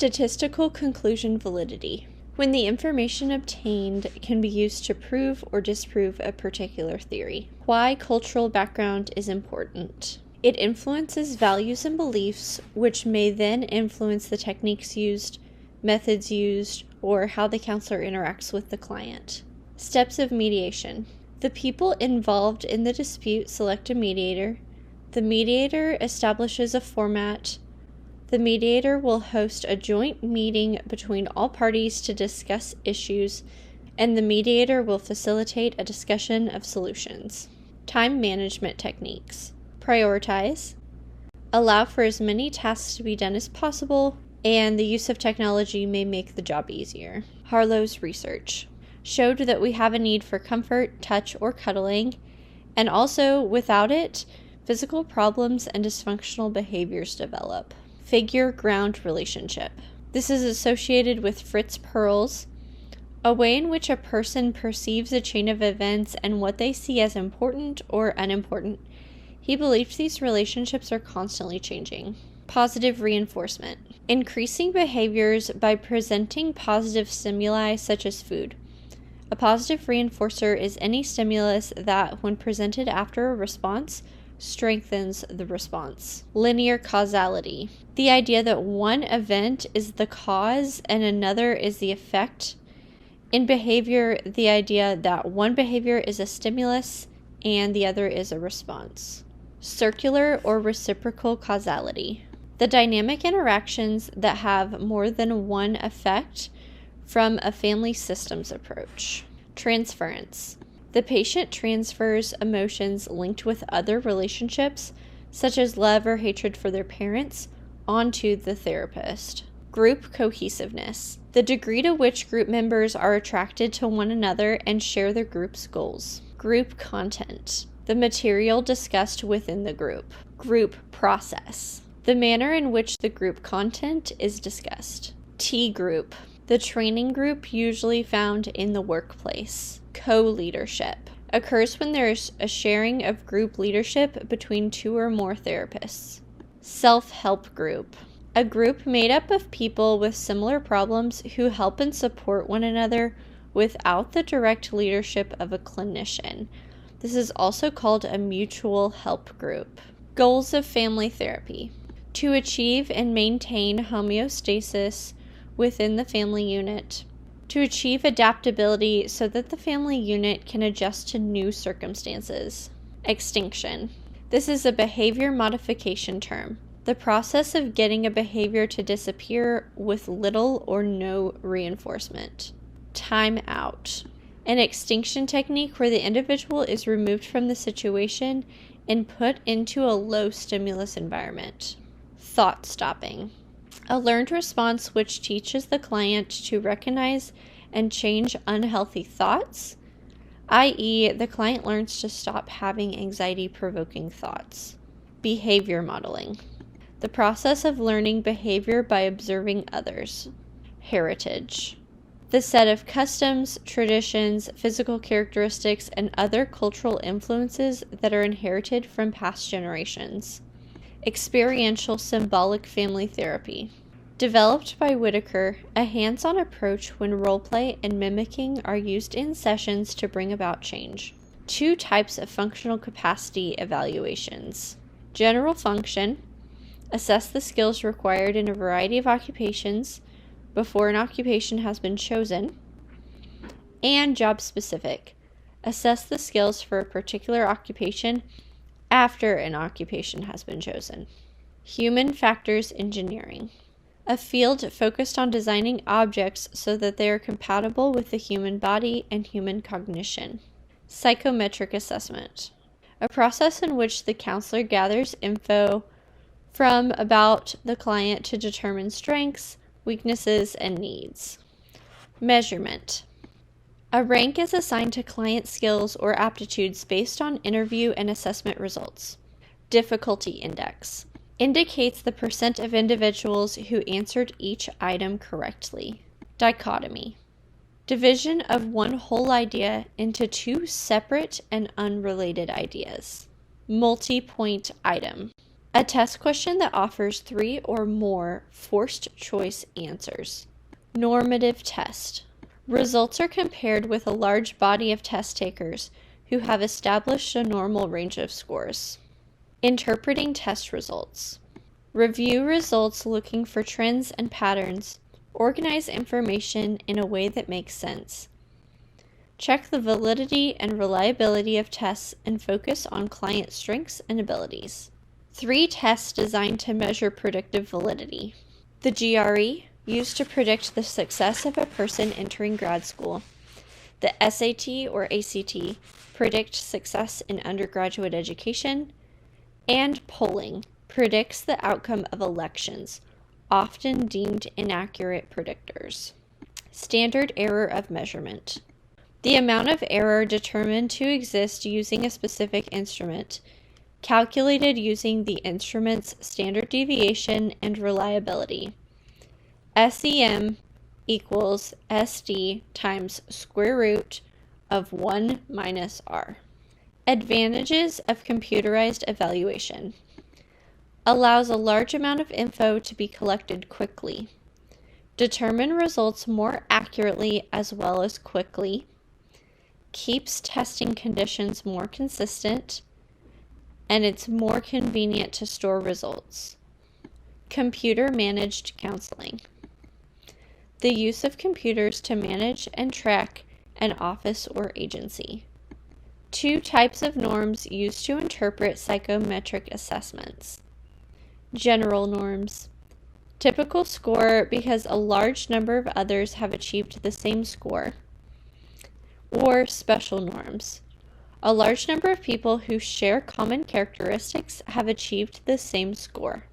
Statistical conclusion validity. When the information obtained can be used to prove or disprove a particular theory. Why cultural background is important. It influences values and beliefs, which may then influence the techniques used, methods used, or how the counselor interacts with the client. Steps of mediation. The people involved in the dispute select a mediator. The mediator establishes a format. The mediator will host a joint meeting between all parties to discuss issues, and the mediator will facilitate a discussion of solutions. Time management techniques. Prioritize. Allow for as many tasks to be done as possible, and the use of technology may make the job easier. Harlow's research showed that we have a need for comfort, touch, or cuddling, and also, without it, physical problems and dysfunctional behaviors develop. Figure-ground relationship. This is associated with Fritz Perls, a way in which a person perceives a chain of events and what they see as important or unimportant. He believes these relationships are constantly changing. Positive reinforcement. Increasing behaviors by presenting positive stimuli such as food. A positive reinforcer is any stimulus that, when presented after a response, strengthens the response. Linear causality. The idea that one event is the cause and another is the effect. In behavior, the idea that one behavior is a stimulus and the other is a response. Circular or reciprocal causality. The dynamic interactions that have more than one effect from a family systems approach. Transference. The patient transfers emotions linked with other relationships, such as love or hatred for their parents, onto the therapist. Group cohesiveness. The degree to which group members are attracted to one another and share the group's goals. Group content. The material discussed within the group. Group process. The manner in which the group content is discussed. T-group. The training group usually found in the workplace. Co-leadership. Occurs when there is a sharing of group leadership between two or more therapists. Self-help group. A group made up of people with similar problems who help and support one another without the direct leadership of a clinician. This is also called a mutual help group. Goals of family therapy. To achieve and maintain homeostasis within the family unit. To achieve adaptability so that the family unit can adjust to new circumstances. Extinction. This is a behavior modification term. The process of getting a behavior to disappear with little or no reinforcement. Time out. An extinction technique where the individual is removed from the situation and put into a low stimulus environment. Thought stopping. A learned response which teaches the client to recognize and change unhealthy thoughts, i.e., the client learns to stop having anxiety-provoking thoughts. Behavior modeling. The process of learning behavior by observing others. Heritage. The set of customs, traditions, physical characteristics, and other cultural influences that are inherited from past generations. Experiential symbolic family therapy. Developed by Whitaker, a hands-on approach when role-play and mimicking are used in sessions to bring about change. 2 types of functional capacity evaluations. General function. Assess the skills required in a variety of occupations before an occupation has been chosen. And job specific. Assess the skills for a particular occupation after an occupation has been chosen. Human factors engineering. A field focused on designing objects so that they are compatible with the human body and human cognition. Psychometric assessment. A process in which the counselor gathers info from about the client to determine strengths, weaknesses, and needs. Measurement. A rank is assigned to client skills or aptitudes based on interview and assessment results. Difficulty index. Indicates the percent of individuals who answered each item correctly. Dichotomy. Division of one whole idea into 2 separate and unrelated ideas. Multi-point item. A test question that offers 3 or more forced choice answers. Normative test. Results are compared with a large body of test takers who have established a normal range of scores. Interpreting test results. Review results looking for trends and patterns. Organize information in a way that makes sense. Check the validity and reliability of tests and focus on client strengths and abilities. 3 tests designed to measure predictive validity. The GRE, used to predict the success of a person entering grad school. The SAT or ACT, predict success in undergraduate education. And polling, predicts the outcome of elections, often deemed inaccurate predictors. Standard error of measurement. The amount of error determined to exist using a specific instrument, calculated using the instrument's standard deviation and reliability. SEM equals SD times square root of 1 minus R. Advantages of computerized evaluation. Allows a large amount of info to be collected quickly. Determine results more accurately as well as quickly. Keeps testing conditions more consistent. And it's more convenient to store results. Computer-managed counseling. The use of computers to manage and track an office or agency. 2 types of norms used to interpret psychometric assessments. General norms. Typical score because a large number of others have achieved the same score. Or special norms. A large number of people who share common characteristics have achieved the same score.